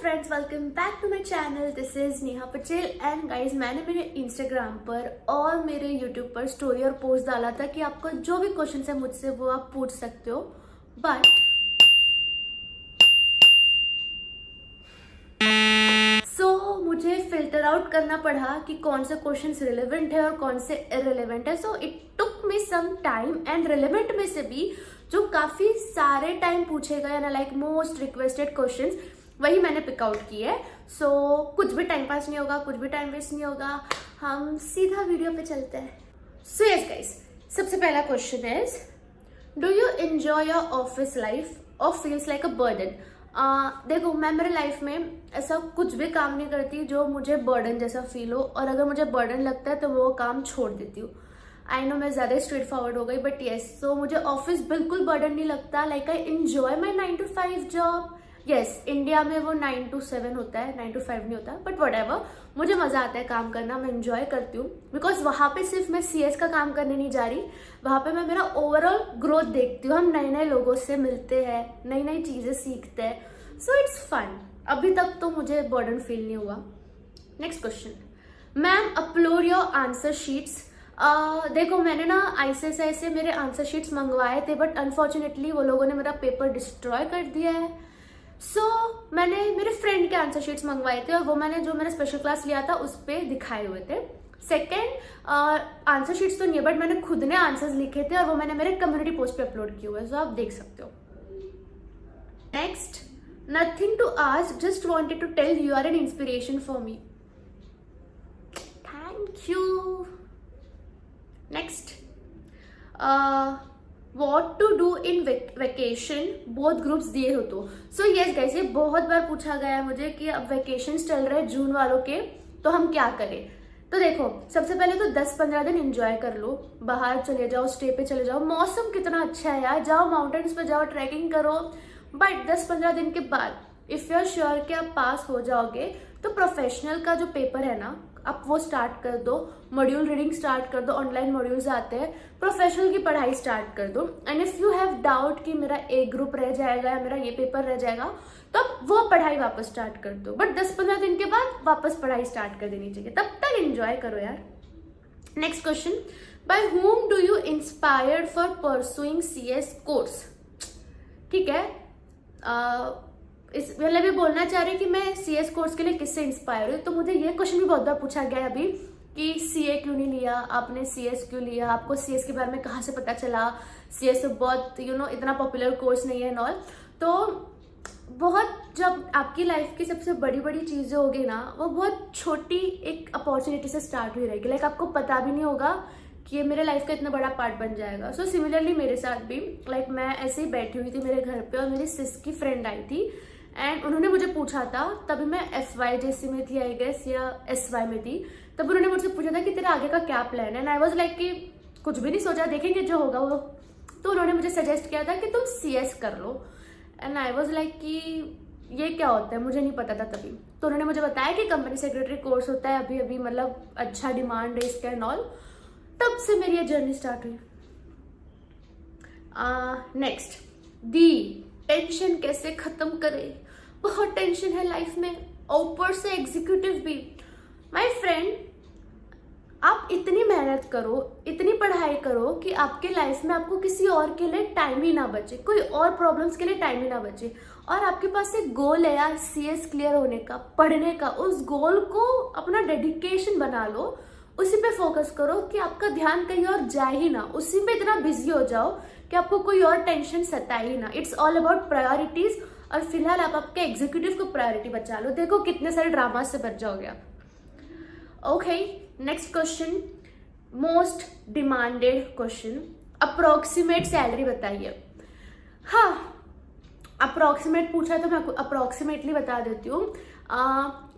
Friends, welcome back to my channel. This is Neha Patel and guys, मैंने मेरे Instagram पर और मेरे यूट्यूब पर स्टोरी और पोस्ट डाला था कि आपको जो भी क्वेश्चन है मुझसे वो आप पूछ सकते हो, बट मुझे फिल्टर आउट करना पड़ा कि कौन से क्वेश्चंस रिलेवेंट है और कौन से इररिलेवेंट है। So it took me some time and relevant में से भी जो काफी सारे टाइम पूछे गए ना, लाइक मोस्ट रिक्वेस्टेड क्वेश्चंस, वही मैंने पिक आउट किए। सो कुछ भी टाइम पास नहीं होगा, कुछ भी टाइम वेस्ट नहीं होगा, हम सीधा वीडियो पे चलते हैं। सो यस गाइस, सबसे पहला question is, do you enjoy your office life और फील्स लाइक अ बर्डन? देखो, मैं मेरे लाइफ में ऐसा कुछ भी काम नहीं करती जो मुझे बर्डन जैसा फील हो, और अगर मुझे बर्डन लगता है तो वो काम छोड़ देती हूँ। आई नो मैं ज़्यादा स्ट्रेट फॉरवर्ड हो गई, बट येस, सो मुझे ऑफिस बिल्कुल बर्डन नहीं लगता। Like I enjoy my 9 to 5 job. Yes, India में वो 9 to 7 होता है, 9 to 5 नहीं होता, बट वट एवर, मुझे मज़ा आता है काम करना, मैं एंजॉय करती हूँ। बिकॉज वहाँ पे सिर्फ मैं CS का काम करने नहीं जा रही, वहाँ पे मैं मेरा ओवरऑल ग्रोथ देखती हूँ। हम नए नए लोगों से मिलते हैं, नई नई चीज़ें सीखते हैं, सो इट्स फन। अभी तक तो मुझे बर्डन फील नहीं हुआ। Next question, ma'am upload your answer sheets. देखो, मैंने ना ICSI से मेरे आंसर शीट्स मंगवाए थे, बट अनफॉर्चुनेटली वो लोगों ने मेरा पेपर डिस्ट्रॉय कर दिया है। मैंने मेरे फ्रेंड के आंसर शीट्स मंगवाए थे, और वो मैंने जो मेरा स्पेशल क्लास लिया था उस पर दिखाए हुए थे। सेकेंड, आंसर शीट्स तो नहीं है, बट मैंने खुद ने आंसर्स लिखे थे और वो मैंने मेरे कम्युनिटी पोस्ट पे अपलोड किए हुए हैं, सो आप देख सकते हो। Next, nothing to ask, just wanted to tell you are an inspiration for me. Thank you. Next, what to do in vacation, both groups दिए हो तो। सो यस गाइस, ये बहुत बार पूछा गया है मुझे कि अब वेकेशन चल रहे हैं जून वालों के, तो हम क्या करें। तो देखो, सबसे पहले तो 10-15 दिन एंजॉय कर लो, बाहर चले जाओ, स्टे पे चले जाओ, मौसम कितना अच्छा है यार, जाओ माउंटेन्स पे जाओ, ट्रैकिंग करो। बट 10-15 दिन के बाद इफ यू आर श्योर कि आप पास हो जाओगे, तो प्रोफेशनल का जो पेपर है ना, आप वो स्टार्ट कर दो, मॉड्यूल रीडिंग स्टार्ट कर दो, ऑनलाइन मॉड्यूल्स आते हैं, प्रोफेशनल की पढ़ाई स्टार्ट कर दो। And if you have doubt कि मेरा A ग्रुप रह जाएगा या मेरा ये पेपर रह जाएगा, तो आप वो पढ़ाई वापस स्टार्ट कर दो। बट 10-15 दिन के बाद वापस पढ़ाई स्टार्ट कर देनी चाहिए, तब तक एंजॉय करो यार। Next question, by whom do you inspired for pursuing CS course? ठीक है, इस मतलब ये बोलना चाह रही कि मैं CS कोर्स के लिए किससे इंस्पायर हूँ। तो मुझे ये क्वेश्चन भी बहुत बार पूछा गया है अभी कि CA क्यों नहीं लिया आपने, CS क्यों लिया, आपको CS के बारे में कहाँ से पता चला, CS तो बहुत इतना पॉपुलर कोर्स नहीं है एंड ऑल। तो बहुत, जब आपकी लाइफ की सबसे बड़ी बड़ी चीज़ें होगी ना, वो बहुत छोटी एक अपॉर्चुनिटी से स्टार्ट हुई रहेगी। लाइक आपको पता भी नहीं होगा कि ये मेरे लाइफ का इतना बड़ा पार्ट बन जाएगा। सो सिमिलरली मेरे साथ भी, लाइक मैं ऐसे ही बैठी हुई थी मेरे घर पे और मेरी सिस की फ्रेंड आई थी, एंड उन्होंने मुझे पूछा था, तभी मैं FYJC में थी आई गेस, या SY में थी। तब उन्होंने मुझसे पूछा था कि तेरा आगे का क्या प्लान है, एंड आई वाज लाइक कि कुछ भी नहीं सोचा, देखेंगे जो होगा वो। तो उन्होंने मुझे सजेस्ट किया था कि तुम CS कर लो, एंड आई वाज लाइक कि ये क्या होता है, मुझे नहीं पता था तभी। तो उन्होंने मुझे बताया कि कंपनी सेक्रेटरी कोर्स होता है, अभी अभी मतलब अच्छा डिमांड है इसका एंड ऑल। तब से मेरी ये जर्नी स्टार्ट हुई। नेक्स्ट, दी टेंशन कैसे खत्म करें? बहुत टेंशन है लाइफ में, ऊपर से एग्जीक्यूटिव भी। माय फ्रेंड, आप इतनी मेहनत करो, इतनी पढ़ाई करो कि आपके लाइफ में आपको किसी और के लिए टाइम ही ना बचे, कोई और प्रॉब्लम्स के लिए टाइम ही ना बचे। और आपके पास एक गोल है यार, CS क्लियर होने का, पढ़ने का, उस गोल को अपना डेडिकेशन बना लो, उसी पे फोकस करो कि आपका ध्यान कहीं और जाए ही ना, उसी पे इतना बिजी हो जाओ कि आपको कोई और टेंशन सताए ही ना। इट्स ऑल अबाउट प्रायोरिटीज, और फिलहाल आप आपके एग्जीक्यूटिव को प्रायोरिटी बचा लो, देखो कितने सारे ड्रामा से बच जाओगे आप। Okay, next question, most demanded question, approximate salary बताइए। हाँ, अप्रोक्सीमेट पूछा तो मैं अप्रोक्सीमेटली बता देती हूँ।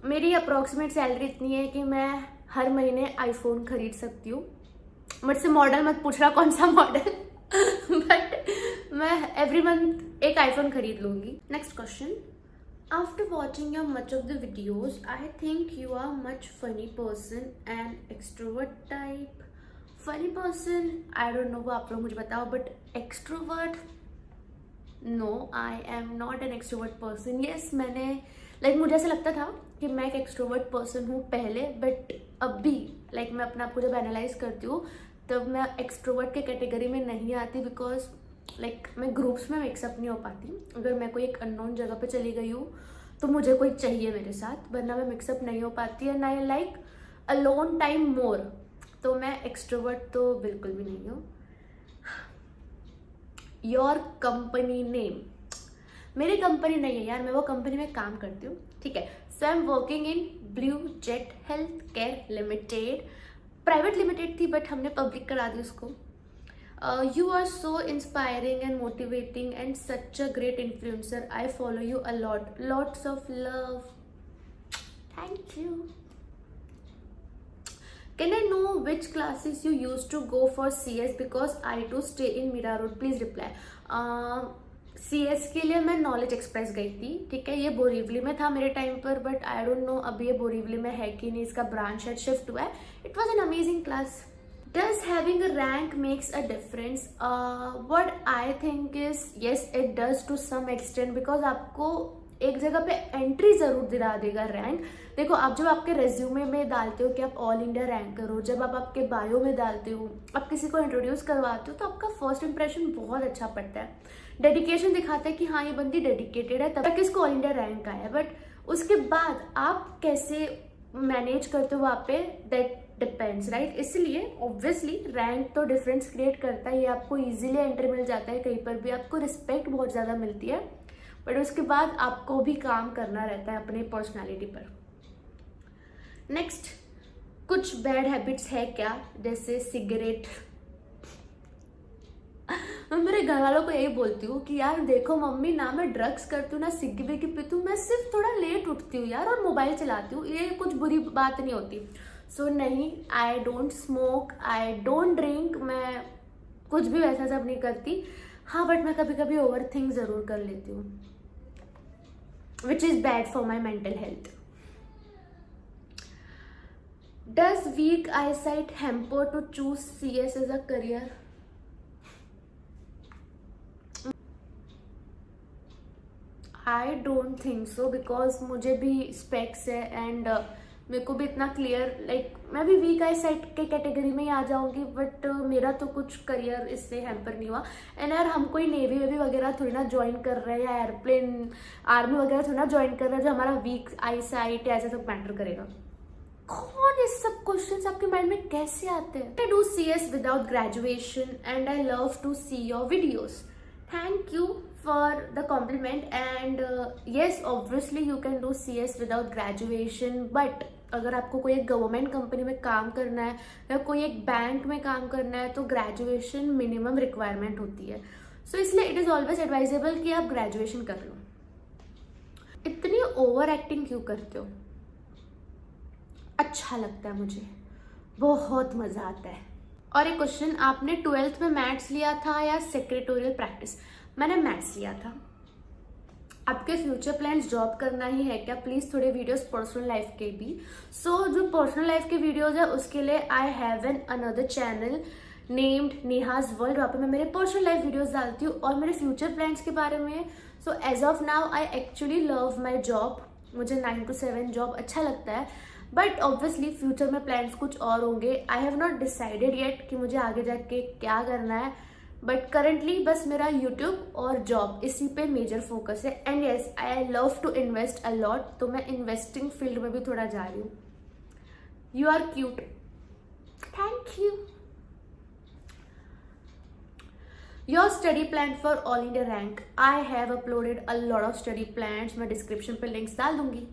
मेरी अप्रोक्सीमेट सैलरी इतनी है कि मैं हर महीने iPhone खरीद सकती हूँ। मुझसे मॉडल मत पूछना कौन सा मॉडल बट मैं एवरी मंथ एक iPhone खरीद लूंगी। Next question, after watching your much of the videos I think you are much funny person and extrovert type. Funny person, I don't know, वो आप लोग मुझे बताओ, but extrovert, no, I am not an extrovert person. Yes, मैंने like मुझे ऐसा लगता था कि मैं एक एक्सट्रोवर्ट पर्सन हूँ पहले, बट अभी लाइक मैं अपने आप को जब एनालाइज करती हूँ तब मैं एक्सट्रोवर्ट के कैटेगरी में नहीं आती, बिकॉज लाइक मैं ग्रुप्स में मिक्सअप नहीं हो पाती। अगर मैं कोई एक अननोन जगह पे चली गई हूँ तो मुझे कोई चाहिए मेरे साथ, वरना मैं मिक्सअप नहीं हो पाती। And I like alone time more. तो मैं एक्सट्रोवर्ट तो बिल्कुल भी नहीं हूँ। योर कंपनी नेम, मेरी कंपनी नहीं है यार, मैं वो कंपनी में काम करती हूँ, ठीक है। So I am working in Blue Jet Healthcare Limited. Private limited थी बट हमने पब्लिक करा दी उसको। You are so inspiring and motivating and such a great influencer. I follow you a lot. Lots of love. Thank you. Can I know which classes you used to go for CS because I too stay in Mira Road? Please reply. CS के लिए मैं knowledge express गई थी, ठीक है। ये बोरीवली में था मेरे टाइम पर, बट आई डोंट नो अभी ये बोरीवली में है कि नहीं, इसका ब्रांच शायद शिफ्ट हुआ है। It was an amazing class. Does having a rank makes a difference? What I think is yes, it does to some extent, because आपको एक जगह पे एंट्री जरूर दिला देगा रैंक। देखो, आप जब आपके रेज्यूमे में डालते हो कि आप ऑल इंडिया रैंकर हो, जब आप आपके बायो में डालते हो, आप किसी को इंट्रोड्यूस करवाते हो, तो आपका फर्स्ट इंप्रेशन बहुत अच्छा पड़ता है। डेडिकेशन दिखाता है कि हाँ ये बंदी डेडिकेटेड है, तब तक इसको ऑल इंडिया रैंक आया है। बट उसके बाद आप कैसे मैनेज करते हो वहाँ पे, दैट डिपेंड्स, राइट। इसलिए ऑब्वियसली रैंक तो डिफरेंस क्रिएट करता है, ये आपको इजीली एंट्री मिल जाता है, कहीं पर भी आपको रिस्पेक्ट बहुत ज़्यादा मिलती है, बट उसके बाद आपको भी काम करना रहता है अपनी पर्सनालिटी पर। नेक्स्ट, कुछ बैड हैबिट्स है क्या, जैसे सिगरेट। मैं मेरे घर वालों को यही बोलती हूँ कि यार देखो मम्मी, ना मैं ड्रग्स करती हूँ ना सिग्गी बिग्गी पीती हूँ, मैं सिर्फ थोड़ा लेट उठती हूँ यार और मोबाइल चलाती हूँ, ये कुछ बुरी बात नहीं होती। सो नहीं, I don't smoke, I don't drink, मैं कुछ भी वैसा सब नहीं करती। हाँ, बट मैं कभी कभी ओवर थिंक जरूर कर लेती हूँ, which is bad for my mental health. Does weak eye sight hamper to choose CS as a career? I don't think so, because मुझे भी स्पेक्स है एंड मेरे को भी इतना क्लियर, लाइक मैं भी वीक आई साइट के कैटेगरी में ही आ जाऊंगी, बट मेरा तो कुछ करियर इससे हैम्पर नहीं हुआ। एंड यार हम कोई नेवी वेवी वगैरह थोड़ी ना ज्वाइन कर रहे हैं, या एयरप्लेन आर्मी वगैरह थोड़ी ना ज्वाइन कर रहे हैं जो हमारा वीक आई साइट ऐसा सब मैटर करेगा। कौन इस सब क्वेश्चंस आपके माइंड में कैसे आते हैं? I do CS without graduation and I love to see your videos. Thank you for the compliment and yes, obviously you can do CS without graduation, but अगर आपको कोई एक गवर्नमेंट कंपनी में काम करना है या कोई एक बैंक में काम करना है तो ग्रेजुएशन मिनिमम रिक्वायरमेंट होती है। सो इसलिए इट इज़ ऑलवेज एडवाइजेबल कि आप ग्रेजुएशन कर लो। इतनी ओवर एक्टिंग क्यों करते हो? अच्छा लगता है मुझे, बहुत मजा आता है। और एक क्वेश्चन, आपने 12th में मैथ्स लिया था या सेक्रेटोरियल प्रैक्टिस? मैंने मैथ्स लिया था। आपके फ्यूचर प्लान्स जॉब करना ही है क्या? प्लीज थोड़े वीडियोस पर्सनल लाइफ के भी। सो जो पर्सनल लाइफ के वीडियोस है उसके लिए I have an another channel named Neha's world, वहाँ पे मैं मेरे पर्सनल लाइफ वीडियोस डालती हूँ और मेरे फ्यूचर प्लान्स के बारे में। So as of now I actually love my job, मुझे 9 to 7 जॉब अच्छा लगता है, बट ऑब्वियसली फ्यूचर में प्लान्स कुछ और होंगे। I have not decided yet कि मुझे आगे जाके क्या करना है, बट करेंटली बस मेरा यूट्यूब और जॉब इसी पे मेजर फोकस है। And yes, I love to invest a lot, तो मैं इन्वेस्टिंग फील्ड में भी थोड़ा जा रही हूँ। You are cute, thank you. Your study plan for all India rank? I have uploaded a lot of study plans, मैं डिस्क्रिप्शन पे लिंक्स डाल दूंगी।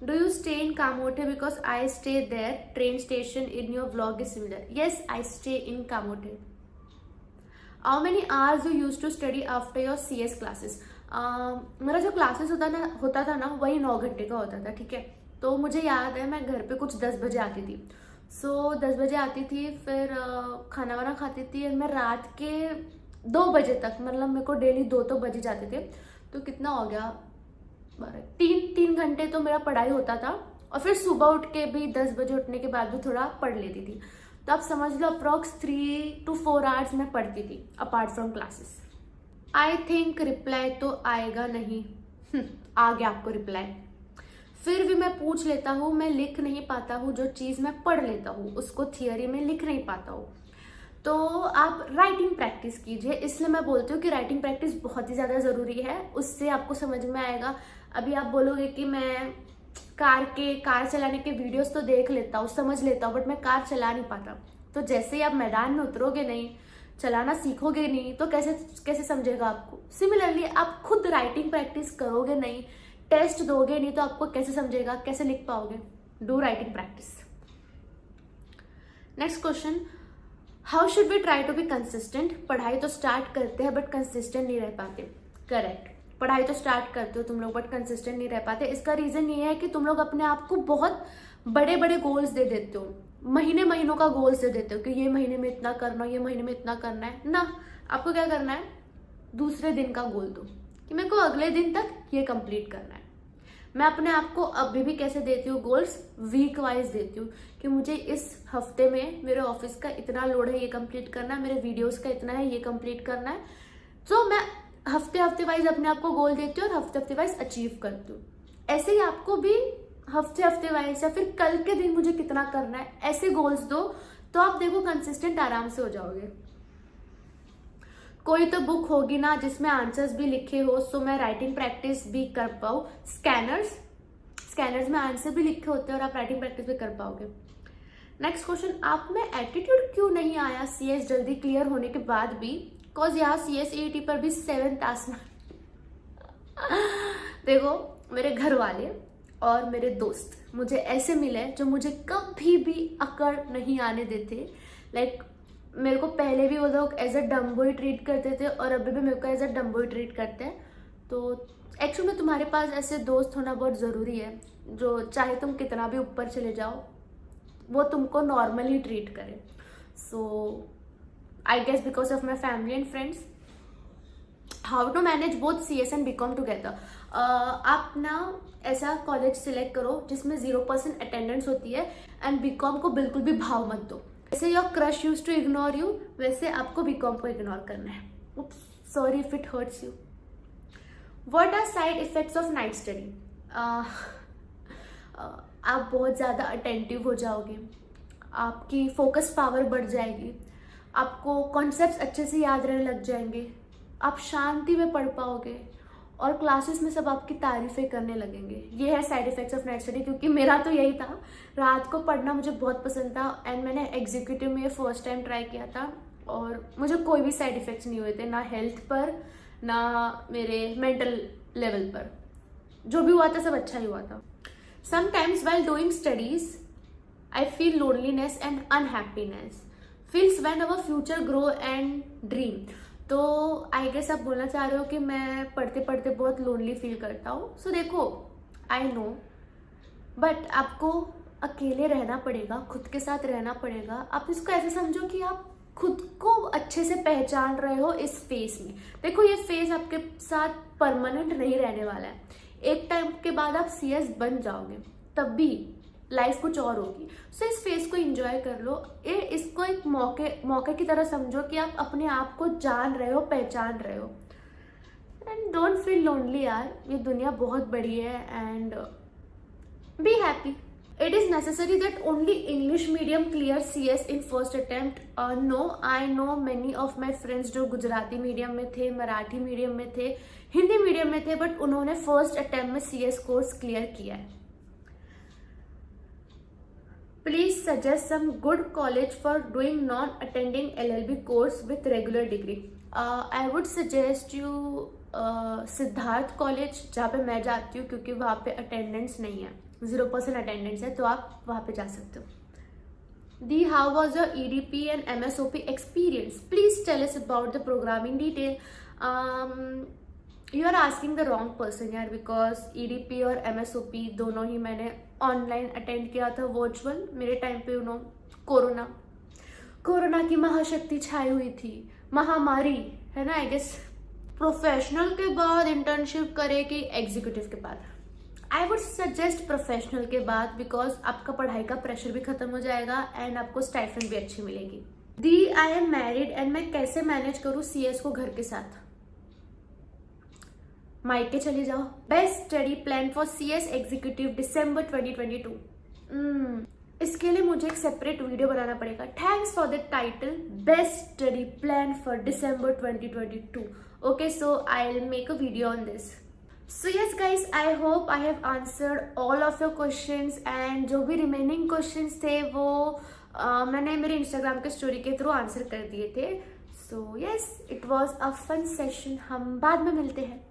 Do you stay in Kamote? Because I stay there. Train station in your vlog is similar. Yes, I stay in Kamote. How many hours you used to study after your CS classes? मेरा जो classes होता था ना वही 9 घंटे का होता था, ठीक है। तो मुझे याद है मैं घर पे कुछ 10 बजे आती थी। सो 10 बजे आती थी, फिर खाना वाना खाती थी और मैं रात के 2 बजे तक, मतलब मेरे को डेली 2 तो बजे जाते थे, तो कितना हो गया, 3 घंटे तो मेरा पढ़ाई होता था। और फिर सुबह उठ के भी 10 बजे उठने के बाद भी थोड़ा पढ़ लेती थी, तो आप समझ लो अप्रॉक्स 3 to 4 आवर्स मैं पढ़ती थी apart from classes. I think reply तो आएगा नहीं। आ गया आपको रिप्लाई। फिर भी मैं पूछ लेता हूँ, मैं लिख नहीं पाता हूँ, जो चीज़ मैं पढ़ लेता हूँ उसको थियरी में लिख नहीं पाता हूँ। तो आप राइटिंग प्रैक्टिस कीजिए, इसलिए मैं बोलती हूँ कि राइटिंग प्रैक्टिस बहुत ही ज़्यादा ज़रूरी है, उससे आपको समझ में आएगा। अभी आप बोलोगे कि मैं कार चलाने के वीडियोस तो देख लेता हूँ, समझ लेता हूँ, बट मैं कार चला नहीं पाता। तो जैसे ही आप मैदान में उतरोगे नहीं, चलाना सीखोगे नहीं, तो कैसे कैसे समझेगा आपको। सिमिलरली आप खुद राइटिंग प्रैक्टिस करोगे नहीं, टेस्ट दोगे नहीं, तो आपको कैसे समझेगा, कैसे लिख पाओगे। Do writing practice. Next question, how should we try to be consistent. पढ़ाई तो स्टार्ट करते हैं बट कंसिस्टेंट नहीं रह पाते। करेक्ट, पढ़ाई तो स्टार्ट करते हो तुम लोग बट कंसिस्टेंट नहीं रह पाते। इसका रीजन ये है कि तुम लोग अपने आप को बहुत बड़े बड़े गोल्स दे देते हो, महीने महीनों का गोल्स दे देते हो कि ये महीने में इतना करना, ये महीने में इतना करना है ना। आपको क्या करना है, दूसरे दिन का गोल दो कि मेरे को अगले दिन तक ये कंप्लीट करना है। मैं अपने आप को अभी भी कैसे देती हूँ गोल्स, वीक वाइज देती हूँ कि मुझे इस हफ्ते में मेरे ऑफिस का इतना लोड है, ये कंप्लीट करना है, मेरे वीडियोस का इतना है, ये कंप्लीट करना है। तो मैं हफ्ते वाइज अपने आप को गोल देती हूँ और हफ्ते वाइज अचीव करती हूँ। ऐसे ही आपको भी हफ्ते वाइज या फिर कल के दिन मुझे कितना करना है, ऐसे गोल्स दो, तो आप देखो कंसिस्टेंट आराम से हो जाओगे। कोई तो बुक होगी ना जिसमें आंसर्स भी लिखे हो, सो मैं राइटिंग प्रैक्टिस भी कर पाऊँ। स्कैनर्स में आंसर भी लिखे होते हैं और आप राइटिंग प्रैक्टिस भी कर पाओगे। नेक्स्ट क्वेश्चन, आप में एटीट्यूड क्यों नहीं आया सीएस जल्दी क्लियर होने के बाद भी। बिकॉज यहाँ सीएस ईटी पर भी 7th आसमान देखो, मेरे घर वाले और मेरे दोस्त मुझे ऐसे मिले जो मुझे कभी भी अकड़ नहीं आने देते। लाइक मेरे को पहले भी वो लोग एज अ डम बॉय ट्रीट करते थे और अभी भी मेरे को एज अ डम बॉय ट्रीट करते हैं। तो एक्चुअली में तुम्हारे पास ऐसे दोस्त होना बहुत ज़रूरी है जो चाहे तुम कितना भी ऊपर चले जाओ वो तुमको नॉर्मली ट्रीट करे। So I guess because of my family and friends. How to manage both CS and BCom together. आप ना ऐसा कॉलेज सिलेक्ट करो जिसमें 0% अटेंडेंस होती है एंड BCom को बिल्कुल भी भाव मत दो। जैसे your crush use to ignore you, वैसे आपको BCom को इग्नोर करना है। Oops, sorry if it hurts you. What are side effects of night study. आप बहुत ज़्यादा अटेंटिव हो जाओगे, आपकी फोकस पावर बढ़ जाएगी, आपको कॉन्सेप्ट्स अच्छे से याद रहने लग जाएंगे, आप शांति में पढ़ पाओगे और क्लासेस में सब आपकी तारीफें करने लगेंगे। ये है side effects of night study, क्योंकि मेरा तो यही था। रात को पढ़ना मुझे बहुत पसंद था एंड मैंने एग्जीक्यूटिव में फर्स्ट टाइम ट्राई किया था और मुझे कोई भी साइड इफेक्ट्स नहीं हुए थे, ना हेल्थ पर ना मेरे मेंटल लेवल पर। जो भी हुआ था सब अच्छा ही हुआ था। Sometimes while doing studies I feel loneliness and unhappiness feels when our future grow and dream। तो आई गेस आप बोलना चाह रहे हो कि मैं पढ़ते पढ़ते बहुत लोनली फील करता हूँ। सो देखो, आई नो, बट आपको अकेले रहना पड़ेगा, खुद के साथ रहना पड़ेगा। आप इसको ऐसे समझो कि आप खुद को अच्छे से पहचान रहे हो इस फेज में। देखो, ये फेज आपके साथ परमानेंट नहीं रहने वाला है। एक टाइम के बाद आप CS बन जाओगे, तब भी लाइफ कुछ और होगी। सो इस फेज को एंजॉय कर लो। इसको एक मौके की तरह समझो कि आप अपने आप को जान रहे हो, पहचान रहे हो। एंड डोंट फील लोनली यार, ये दुनिया बहुत बड़ी है and be happy. It is necessary that only English medium clear CS in first attempt? No, I know many of my friends जो गुजराती मीडियम में थे, मराठी मीडियम में थे, हिंदी मीडियम में थे, बट उन्होंने फर्स्ट अटेम्प्ट में CS कोर्स क्लियर किया है। Please suggest some good college for doing non-attending LLB course with regular degree. I would suggest you Siddharth college, जहाँ पे मैं जाती हूँ, क्योंकि वहाँ पे अटेंडेंस नहीं है, 0% अटेंडेंस है, तो आप वहाँ पे जा सकते हो। दी, how was your EDP and MSOP experience? Please tell us about the programming detail. You are asking the wrong person यार, बिकॉज EDP और MSOP दोनों ही मैंने ऑनलाइन अटेंड किया था, वर्चुअल। मेरे टाइम पे कोरोना की महाशक्ति छाई हुई थी, महामारी है ना। आई गेस प्रोफेशनल के बाद इंटर्नशिप करे कि एग्जीक्यूटिव के बाद? आई वुड सजेस्ट प्रोफेशनल के बाद, बिकॉज आपका पढ़ाई का प्रेशर भी खत्म हो जाएगा एंड आपको स्टाइफेंड भी अच्छी मिलेगी। दी, आई एम मैरिड एंड मैं कैसे मैनेज करूँ CS को घर के साथ? मायके चले जाओ। Best study plan for CS executive December 2022। इसके लिए मुझे एक सेपरेट वीडियो बनाना पड़ेगा। Thanks for the title best study plan for December 2022। Okay, so I will make a video on this. So yes guys, I hope I have answered all of your questions and जो भी remaining questions थे वो मैंने मेरे Instagram के story के through answer कर दिए थे। So yes, it was a fun session. हम बाद में मिलते हैं।